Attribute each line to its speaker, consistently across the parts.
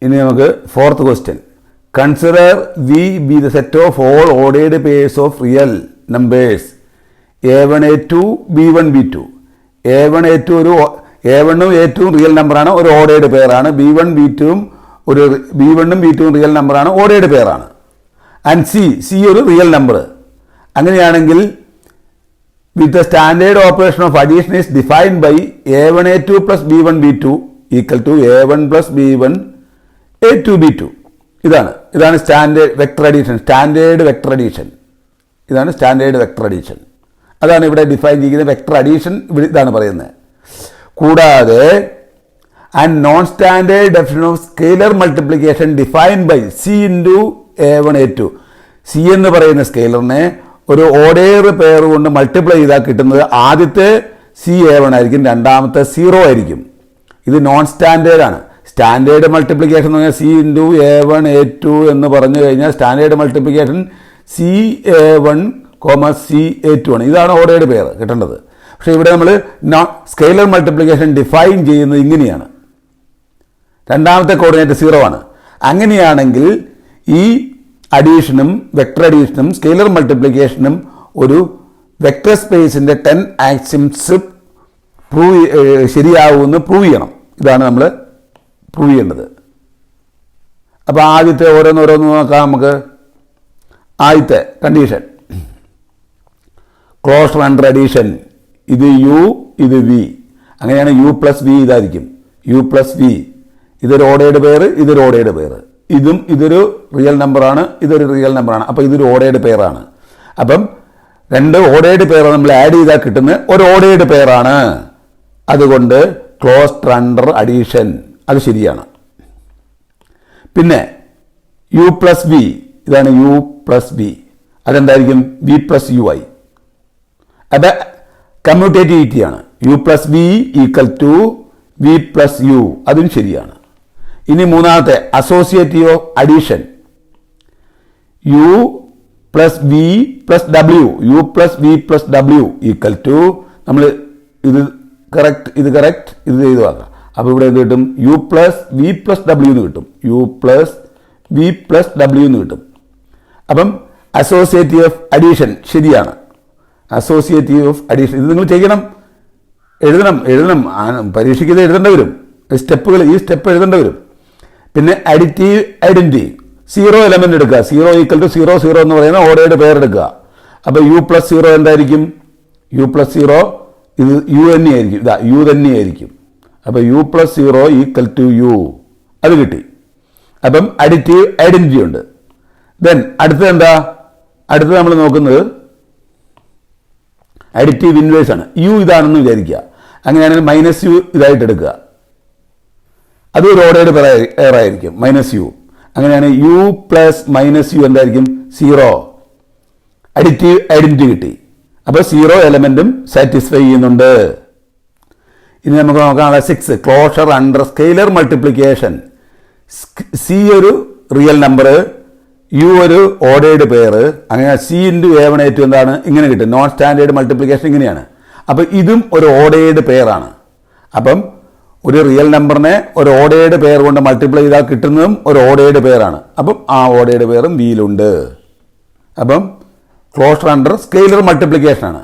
Speaker 1: ഇനി നമുക്ക് fourth question. Consider V be the set of all ordered pairs of real numbers A1 A2 B1 B2. A1 A2 ഒരു A1ഉം A2ഉം real നമ്പറാണ്, ഒരു ordered പെയറാണ്. B1 B2ഉം B1ഉം B2ഉം റിയൽ നമ്പറാണ്, ഓർഡേർഡ് പെയറാണ്. ആൻഡ് സി ഒരു റിയൽ നമ്പർ. അങ്ങനെയാണെങ്കിൽ with the standard operation of addition is defined by A1 A2 plus B1 B2 equal to A1 plus B1 A2 B2. ഇതാണ് സ്റ്റാൻഡേർഡ് വെക്ടർ അഡീഷൻ. ഇതാണ് standard vector addition. അതാണ് ഇവിടെ define ചെയ്യുന്നത്. Vector addition ഇതാണ് പറയുന്നത്. കൂടാതെ and non standard definition of scalar multiplication defined by C into A1 A2. C എന്ന് പറയുന്ന സ്കെയിലറിനെ ഒരു ഓർഡേർ പെയർ കൊണ്ട് മൾട്ടിപ്ലൈ ചെയ്താൽ കിട്ടുന്നത് ആദ്യത്തെ CA1 ആയിരിക്കും, രണ്ടാമത്തെ 0 ആയിരിക്കും. ഇത് നോൺ സ്റ്റാൻഡേർഡ് ആണ്. സ്റ്റാൻഡേർഡ് മൾട്ടിപ്ലിക്കേഷൻ എന്ന് പറഞ്ഞാൽ C ഇൻറ്റു A1 A2 എന്ന് പറഞ്ഞു കഴിഞ്ഞാൽ സ്റ്റാൻഡേർഡ് മൾട്ടിപ്ലിക്കേഷൻ CA1 CA2 ആണ്. ഇതാണ് ഓർഡേർഡ് പെയർ കിട്ടേണ്ടത്. പക്ഷേ ഇവിടെ നമ്മൾ സ്കെയിലർ മൾട്ടിപ്ലിക്കേഷൻ ഡിഫൈൻ ചെയ്യുന്നത് ഇങ്ങനെയാണ്. രണ്ടാമത്തെ കോർഡിനേറ്റ് 0 ആണ്. അങ്ങനെയാണെങ്കിൽ ഈ അഡീഷനും വെക്ടർ അഡീഷനും സ്കെയിലർ മൾട്ടിപ്ലിക്കേഷനും ഒരു വെക്ടർ സ്പേസിൻ്റെ 10 ആക്സിംസ് ശരിയാവുമെന്ന് പ്രൂവ് ചെയ്യണം. ഇതാണ് നമ്മൾ പ്രൂവ് ചെയ്യേണ്ടത്. അപ്പോൾ ആദ്യത്തെ ഓരോന്നോരോന്ന് നോക്കാം നമുക്ക്. ആദ്യത്തെ കണ്ടീഷൻ ക്ലോസ്ഡ് അണ്ടർ അഡീഷൻ. ഇത് U, ഇത് V. അങ്ങനെയാണ് U പ്ലസ് V ഇതായിരിക്കും. U plus V. ഇതൊരു ഓർഡേർഡ് പെയർ, ഇതൊരു ഓർഡേർഡ് പെയർ. ഇതൊരു റിയൽ നമ്പറാണ്, ഇതൊരു റിയൽ നമ്പറാണ്. അപ്പോൾ ഇതൊരു ഓർഡേർഡ് പെയറാണ്. അപ്പം രണ്ട് ഓർഡേർഡ് പെയർ നമ്മൾ ആഡ് ചെയ്താൽ കിട്ടുന്ന ഒരു ഓർഡേർഡ് പെയറാണ്. അതുകൊണ്ട് ക്ലോസ്ഡ് അണ്ടർ അഡീഷൻ അത് ശരിയാണ്. പിന്നെ U പ്ലസ് V, ഇതാണ് U പ്ലസ് V. അതെന്തായിരിക്കും? V പ്ലസ് U ആയി. അത് കമ്മ്യൂട്ടേറ്റിവിറ്റി ആണ്. U plus V equal to V plus U. അതും ശരിയാണ്. ഇനി മൂന്നാമത്തെ associative of addition U plus V plus W. U plus V plus W equal to നമ്മൾ ഇത് കറക്റ്റ്, ഇത് ചെയ്ത് നോക്കാം. അപ്പോൾ ഇവിടെ എന്ത് കിട്ടും? U plus V plus W എന്ന് കിട്ടും. U plus V plus W എന്ന് കിട്ടും. അപ്പം അസോസിയേറ്റീവ് ഓഫ് അഡീഷൻ ശരിയാണ്. അസോസിയേറ്റീവ് ഓഫ് അഡീഷൻ ഇത് നിങ്ങൾ ചെയ്യണം, എഴുതണം. പരീക്ഷയ്ക്ക് ഇത് എഴുതേണ്ടി വരും. ഈ സ്റ്റെപ്പ് എഴുതേണ്ടി വരും. പിന്നെ അഡിറ്റീവ് ഐഡന്റിറ്റി 0 എലമെന്റ് എടുക്കുക. 0 ഈക്വൽ ടു 0 എന്ന് പറയുന്ന ഓർഡേർഡ് പെയർ എടുക്കുക. അപ്പോൾ U പ്ലസ് 0 എന്തായിരിക്കും? U പ്ലസ് 0 ഇത് U തന്നെയായിരിക്കും. U തന്നെയായിരിക്കും. അപ്പോൾ U plus 0 equal to U. അത് കിട്ടി. അപ്പം അഡിറ്റീവ് ഐഡന്റിറ്റി ഉണ്ട്. ദെൻ അടുത്തത് എന്താ? അടുത്തത് നമ്മൾ നോക്കുന്നത് അഡിറ്റീവ് ഇൻവേഴ്സ് ആണ്. U ഇതാണെന്ന് വിചാരിക്കുക. അങ്ങനെയാണെങ്കിൽ മൈനസ് U ഇതായിട്ട് എടുക്കുക. അത് ഒരു ഓർഡേർഡ് പെയർ ആയിരിക്കും, മൈനസ് U. അങ്ങനെയാണ് U പ്ലസ് മൈനസ് U എന്തായിരിക്കും? 0. അഡിറ്റീവ് ഐഡന്റിറ്റി കിട്ടി. അപ്പോൾ 0 എലമെന്റും സാറ്റിസ്ഫൈ ചെയ്യുന്നുണ്ട്. ഇനി നമുക്ക് നോക്കാനുള്ള 6 closure under scalar multiplication. C ഒരു റിയൽ നമ്പർ, U ഒരു ഓർഡേർഡ് പെയർ. അങ്ങനെ C ഇൻറ്റു A1 A2 എന്താണ്? ഇങ്ങനെ കിട്ടും. നോൺ സ്റ്റാൻഡേർഡ് മൾട്ടിപ്ലിക്കേഷൻ ഇങ്ങനെയാണ്. അപ്പം ഇതും ഒരു ഓർഡേർഡ് പെയറാണ്. അപ്പം ഒരു റിയൽ നമ്പറിനെ ഒരു ഓർഡേർഡ് പെയർ കൊണ്ട് മൾട്ടിപ്ലൈ ചെയ്താൽ കിട്ടുന്നതും ഒരു ഓർഡേർഡ് പെയറാണ്. അപ്പം ആ ഓർഡേർഡ് പെയറും Vയിലുണ്ട്. അപ്പം ക്ലോഷർ അണ്ടർ സ്കെയിലർ മൾട്ടിപ്ലിക്കേഷനാണ്.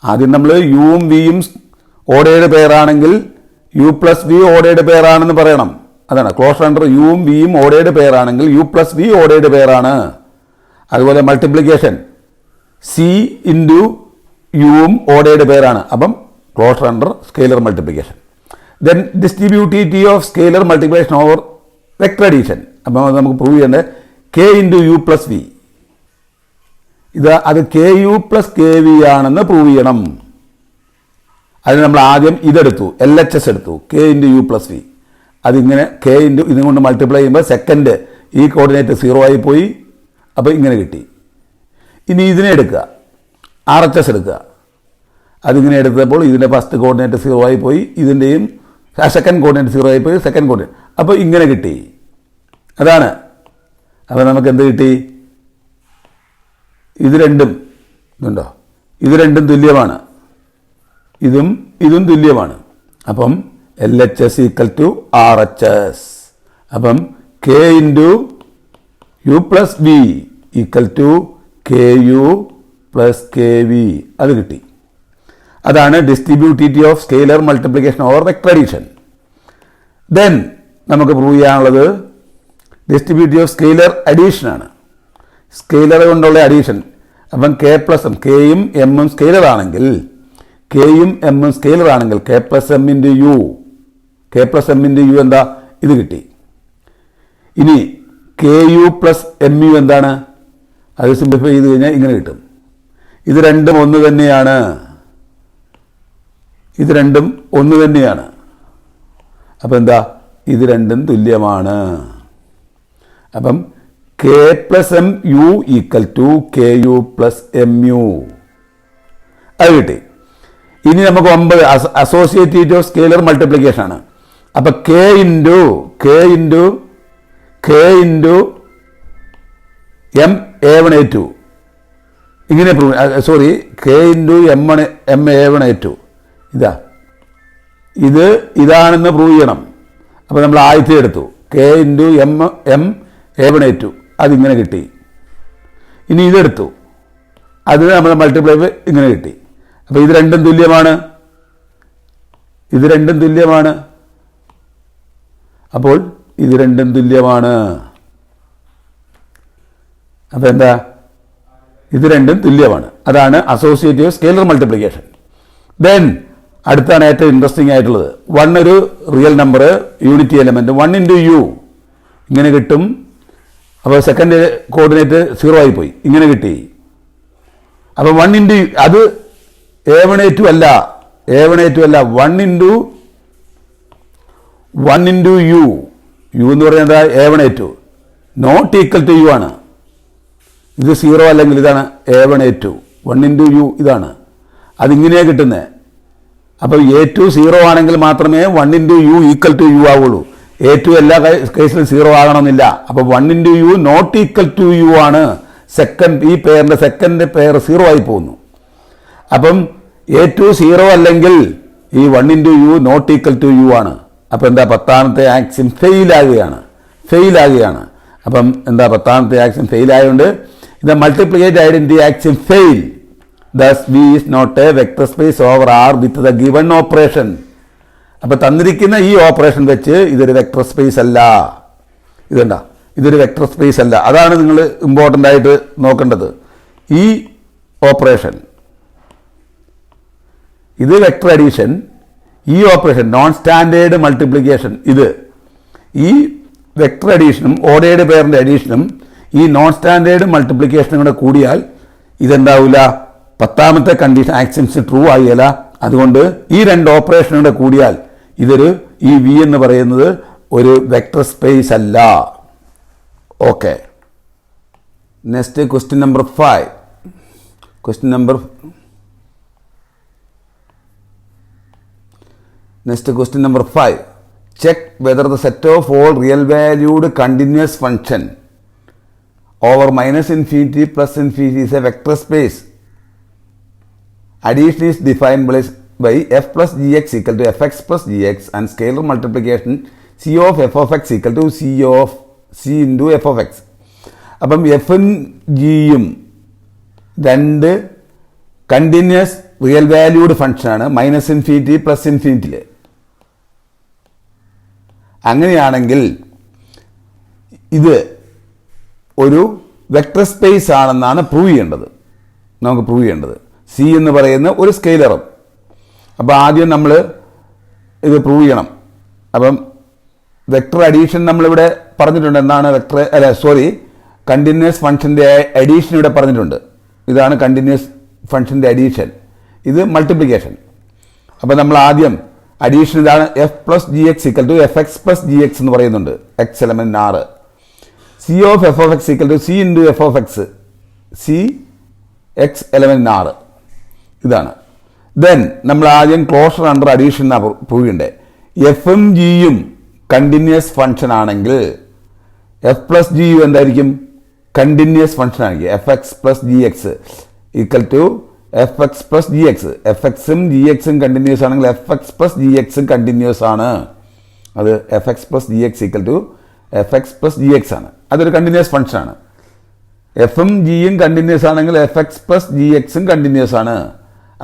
Speaker 1: ആദ്യം നമ്മൾ Uവും Vയും ഓർഡേർഡ് പെയർ ആണെങ്കിൽ U plus V ordered pair ആണെന്ന് പറയണം. അതാണ് ക്ലോഷർ അണ്ടർ Uവും Vയും ഓർഡേർഡ് പെയർ ആണെങ്കിൽ U plus V ordered pair ആണ്. അതുപോലെ മൾട്ടിപ്ലിക്കേഷൻ C ഇൻറ്റു Uവും ഓർഡേർഡ് പെയർ ആണ്. അപ്പം closure under scalar multiplication. Then distributivity of scalar multiplication over vector addition. അപ്പം നമുക്ക് പ്രൂവ് ചെയ്യേണ്ടത് K into U plus V. അത് KU പ്ലസ് KV ആണെന്ന് പ്രൂവ് ചെയ്യണം. അതിന് നമ്മൾ ആദ്യം ഇതെടുത്തു, LHS എടുത്തു, K into U plus V. അതിങ്ങനെ K ഇൻറ്റു ഇതും കൊണ്ട് മൾട്ടിപ്ലൈ ചെയ്യുമ്പോൾ സെക്കൻഡ് ഈ കോർഡിനേറ്റ് 0 ആയി പോയി. അപ്പോൾ ഇങ്ങനെ കിട്ടി. ഇനി ഇതിനെ എടുക്കുക, RHS എടുക്കുക. അതിങ്ങനെ എടുത്തപ്പോൾ ഇതിൻ്റെ ഫസ്റ്റ് കോർഡിനേറ്റ് 0 ആയി പോയി, ഇതിൻ്റെയും സെക്കൻഡ് കോർഡിനേറ്റ് 0 ആയി പോയി, സെക്കൻഡ് കോർഡിനേറ്റ്. അപ്പോൾ ഇങ്ങനെ കിട്ടി. അതാണ്. അപ്പോൾ നമുക്ക് എന്ത് കിട്ടി? ഇത് രണ്ടും ഇതുണ്ടോ? ഇത് രണ്ടും തുല്യമാണ്. ഇതും തുല്യമാണ്. അപ്പം LHS ഈക്വൽ ടു RHS. അപ്പം K into U plus V equal to K U plus K V. അത് കിട്ടി. അതാണ് distributivity of scalar multiplication or vector addition. Then നമുക്ക് പ്രൂവ് ചെയ്യാനുള്ളത് ഡിസ്ട്രിബ്യൂട്ടിവിറ്റി ഓഫ് സ്കെയിലർ അഡീഷനാണ്. സ്കെയിലർ കൊണ്ടുള്ള അഡീഷൻ. അപ്പം കെ പ്ലസ് എം, കെയും എമ്മും സ്കെയിലർ ആണെങ്കിൽ, കെയും എമ്മും സ്കെയിലർ ആണെങ്കിൽ K plus M into U, K plus M into U എന്താ? ഇത് കിട്ടി. ഇനി K U plus M U എന്താണ്? അത് സിംപ്ലിഫൈ ചെയ്ത് കഴിഞ്ഞാൽ ഇങ്ങനെ കിട്ടും. ഇത് രണ്ടും ഒന്ന് തന്നെയാണ്. ഇത് രണ്ടും ഒന്ന് തന്നെയാണ്. അപ്പം എന്താ? ഇത് രണ്ടും തുല്യമാണ്. അപ്പം K plus M U equal to K U plus M U. അത് കിട്ടി. ഇനി നമുക്ക് 9 അസോസിയേറ്റീവ് ഓഫ് സ്കെയിലർ മൾട്ടിപ്ലിക്കേഷൻ ആണ്. അപ്പം K into M A one A two ഇങ്ങനെ sorry K into M A one A two ഇതാണെന്ന് പ്രൂവ് ചെയ്യണം. അപ്പോൾ നമ്മൾ ആദ്യത്തെ എടുത്തു K into M A one A two, അതിങ്ങനെ കിട്ടി. ഇനി ഇതെടുത്തു, അത് നമ്മൾ മൾട്ടിപ്ലൈ ഇങ്ങനെ കിട്ടി. അപ്പോൾ ഇത് രണ്ടും തുല്യമാണ്. അപ്പോൾ ഇത് രണ്ടും തുല്യമാണ്. അപ്പോൾ എന്താ? ഇത് രണ്ടും തുല്യമാണ്. അതാണ് അസോസിയേറ്റീവ് സ്കെയിലർ മൾട്ടിപ്ലിക്കേഷൻ. ദെൻ അടുത്താണ് ഏറ്റവും ഇൻട്രസ്റ്റിംഗ് ആയിട്ടുള്ളത്. 1 ഒരു real number, unity element 1 into U ഇങ്ങനെ കിട്ടും. അപ്പോൾ സെക്കൻഡ് കോർഡിനേറ്റ് 0 ആയിപ്പോയി, ഇങ്ങനെ കിട്ടി. അപ്പോൾ 1 ഇൻറ്റു അത് A1A2 അല്ല, 1 ഇൻറ്റു യു എന്ന് പറഞ്ഞാൽ എന്താ? A1A2 not equal to U ആണ്. ഇത് 0 അല്ലെങ്കിൽ ഇതാണ് A1A2, 1 ഇൻറ്റു യു ഇതാണ്. അതിങ്ങനെയാണ് കിട്ടുന്നത്. അപ്പോൾ A2 0 ആണെങ്കിൽ മാത്രമേ 1 into U equal to U ആവുള്ളൂ. A2 എല്ലാ കേസിലും 0 ആകണമെന്നില്ല. അപ്പോൾ 1 into U not equal to U ആണ്. ഈ പെയറിൻ്റെ സെക്കൻഡ് പെയർ 0 ആയി പോകുന്നു. അപ്പം A2 0 അല്ലെങ്കിൽ ഈ 1 into U not equal to U ആണ്. അപ്പം എന്താ? 10ാമത്തെ ആക്സിം ഫെയിലാകുകയാണ്. അപ്പം എന്താ? 10ാമത്തെ ആക്സിം ഫെയിൽ ആയതുകൊണ്ട് ഇത് multiplicate identity axiom fail. Thus V is not a vector space over R with the given operation. അപ്പം തന്നിരിക്കുന്ന ഈ ഓപ്പറേഷൻ വെച്ച് ഇതൊരു വെക്ടർ സ്പേസ് അല്ല. ഇതൊരു വെക്ടർ സ്പേസ് അല്ല. അതാണ് നിങ്ങൾ ഇമ്പോർട്ടൻ്റ് ആയിട്ട് നോക്കേണ്ടത്. ഈ ഓപ്പറേഷൻ, ഇത് വെക്ടർ അഡീഷൻ. ഈ ഓപ്പറേഷൻ നോൺ സ്റ്റാൻഡേർഡ് മൾട്ടിപ്ലിക്കേഷൻ, ഈ വെക്ടർ അഡീഷനും ഓർഡേർഡ് പെയറിൻ്റെ അഡീഷനും ഈ നോൺ സ്റ്റാൻഡേർഡ് മൾട്ടിപ്ലിക്കേഷനും കൂടെ കൂടിയാൽ ഇതെന്താവില്ല? 10ാമത്തെ കണ്ടീഷൻ ആക്സിംസ് ട്രൂ ആകില്ല. അതുകൊണ്ട് ഈ രണ്ട് ഓപ്പറേഷനും കൂടെ കൂടിയാൽ ഈ വി എന്ന് പറയുന്നത് ഒരു വെക്ടർ സ്പേസ് അല്ല. Okay, next question number 5. Check whether the set of all real valued continuous function over minus infinity plus infinity is a vector space. Addition is defined by f plus gx equal to fx plus gx and scalar multiplication c of f of x equal to c into f of x. അപ്പം എഫും ജിയും രണ്ട് continuous real valued ഫംഗ്ഷനാണ് minus infinity plus ഇൻഫിനിറ്റിയിൽ. അങ്ങനെയാണെങ്കിൽ ഇത് ഒരു vector space ആണെന്നാണ് നമുക്ക് പ്രൂവ് ചെയ്യേണ്ടത്. സി എന്ന് പറയുന്ന ഒരു സ്കെയിലറും. അപ്പോൾ ആദ്യം നമ്മൾ ഇത് പ്രൂവ് ചെയ്യണം. അപ്പം വെക്ടർ അഡീഷൻ നമ്മളിവിടെ പറഞ്ഞിട്ടുണ്ട്. എന്താണ് കണ്ടിന്യൂസ് ഫംഗ്ഷൻ്റെ അഡീഷൻ ഇവിടെ പറഞ്ഞിട്ടുണ്ട്. ഇതാണ് കണ്ടിന്യൂസ് ഫംഗ്ഷൻ്റെ അഡീഷൻ, ഇത് മൾട്ടിപ്ലിക്കേഷൻ. അപ്പോൾ നമ്മൾ ആദ്യം അഡീഷൻ ഇതാണ്. F plus G X equal to F X plus G X എന്ന് പറയുന്നുണ്ട്. X element 6. C of F of X equal to C into F of X, C X element 6 ഇതാണ്. Then നമ്മൾ ആദ്യം closure under addition prove ചെയ്യണ്ടേ. എഫും ജിയും continuous function ആണെങ്കിൽ F plus G U എന്തായിരിക്കും? കണ്ടിന്യൂസ് ഫംഗ്ഷൻ ആണെങ്കിൽ F X plus G X equal to F X plus G X. F എക്സും ജി എക്സും കണ്ടിന്യൂസ് ആണെങ്കിൽ എഫ് എക്സ് പ്ലസ് ജി എക്സും കണ്ടിന്യൂസ് ആണ്. അത് F X plus G X equal to F X plus G X ആണ്. അതൊരു continuous ഫംഗ്ഷനാണ്. എഫും ജിയും കണ്ടിന്യൂസ് ആണെങ്കിൽ എഫ് എക്സ് പ്ലസ് ജി എക്സും കണ്ടിന്യൂസ് ആണ്.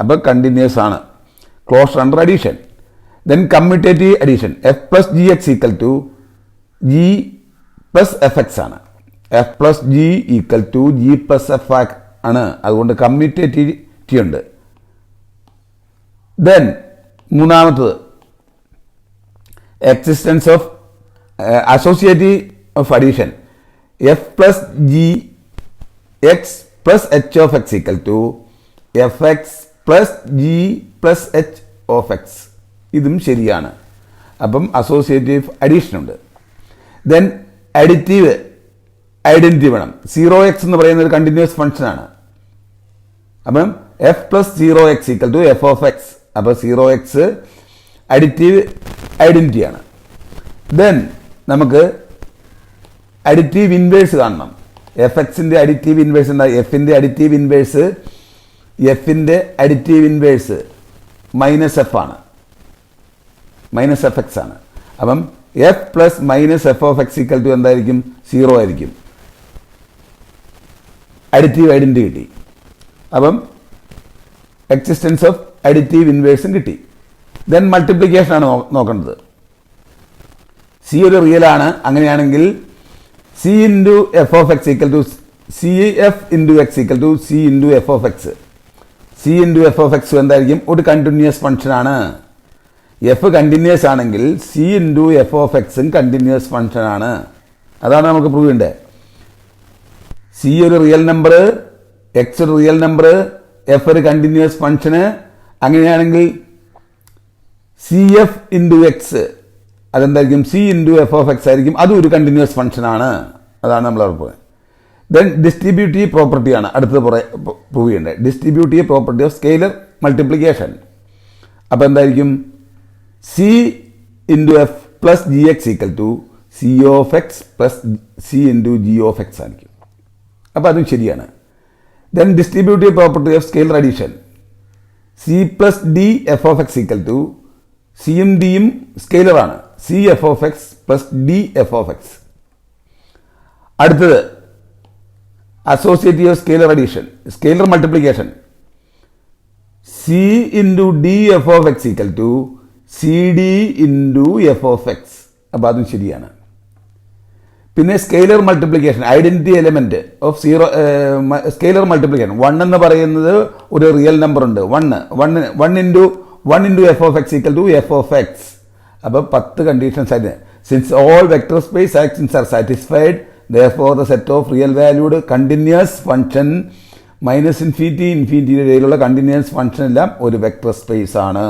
Speaker 1: അപ്പോൾ കണ്ടിന്യൂസ് ആണ്. Closed under addition. Then commutative addition. F plus G X equal to G plus F X ആണ്. F plus G equal to G plus F ആണ്. അതുകൊണ്ട് commutativity ഉണ്ട്. Then മൂന്നാമത്തത് existence of associative of addition. F plus G X plus H of X equal to F X plus G plus H of X. ഇതും ശരിയാണ്. അപ്പം associative addition ഉണ്ട്. Then additive identity വേണം. 0x എന്ന് പറയുന്ന ഒരു കണ്ടിന്യൂസ് ഫംഗ്ഷനാണ്. അപ്പം F plus 0x equal to F of X. അപ്പോൾ 0x അഡിറ്റീവ് ഐഡന്റിറ്റിയാണ്. ദെൻ നമുക്ക് അഡിറ്റീവ് ഇൻവേഴ്സ് കാണണം. എഫ് എക്സിന്റെ അഡിറ്റീവ് ഇൻവേഴ്സ് എന്താ? എഫിന്റെ അഡിറ്റീവ് ഇൻവേഴ്സ് മൈനസ് എഫ് ആണ്. മൈനസ് എഫ് എക്സ് ആണ്. അപ്പം F plus minus F of X equal to എന്തായിരിക്കും? 0 ആയിരിക്കും. അഡിറ്റീവ് ഐഡന്റിറ്റി കിട്ടി. അപ്പം എക്സിസ്റ്റൻസ് ഓഫ് അഡിറ്റീവ് ഇൻവേഴ്സും കിട്ടി. ദെൻ മൾട്ടിപ്ലിക്കേഷൻ ആണ് നോക്കേണ്ടത്. സി ഒരു റിയൽ ആണ്. അങ്ങനെയാണെങ്കിൽ C into F of X equal to C F into X equal to C into F of X. C into F of X എന്തായിരിക്കും? ഒരു കണ്ടിന്യൂസ് ഫംഗ്ഷനാണ്. F continuous ആണെങ്കിൽ സി ഇൻറ്റു എഫ് ഓഫ് എക്സും continuous ഫംഗ്ഷനാണ്. അതാണ് നമുക്ക് prove ചെയ്യേണ്ടത്. C ഒരു റിയൽ നമ്പർ, എക്സ് ഒരു റിയൽ നമ്പർ, എഫ് ഒരു കണ്ടിന്യൂസ് ഫംഗ്ഷന്. അങ്ങനെയാണെങ്കിൽ സി എഫ് ഇൻറ്റു എക്സ് അതെന്തായിരിക്കും? C into F of X ആയിരിക്കും. അതും ഒരു കണ്ടിന്യൂസ് ഫംഗ്ഷനാണ്. അതാണ് നമ്മൾ ഉറപ്പ്. ദെൻ ഡിസ്ട്രിബ്യൂട്ടീവ് പ്രോപ്പർട്ടിയാണ് അടുത്ത് പ്രൂവ് ചെയ്യേണ്ടത്. Distributive property of scalar multiplication. അപ്പോൾ എന്തായിരിക്കും? C into F plus G X equal to C of X plus C into G of X ആയിരിക്കും. അപ്പോൾ അതും ശരിയാണ്. Then distributive property of scalar addition. C plus D F of X equal to സിയും ഡിയും സ്കെയിലറാണ്. C F of X plus D F of X. അടുത്തത് associative scalar addition, scalar multiplication. C into D F of X equal to c d into F of X. അപ്പോൾ അതും ശരിയാണ്. പിന്നെ scalar multiplication, identity element of scalar multiplication. 1 എന്ന് പറയുന്നത് ഒരു real number ഉണ്ട്. 1 into F of X equal to F of X. അപ്പോൾ 10 conditions ആയിട്ട്. Since all vector space actions are satisfied, therefore the set of real valued continuous function minus infinity ഇൻഫിനിറ്റിയുടെ ഇടയിലുള്ള continuous function എല്ലാം ഒരു vector space ആണ്.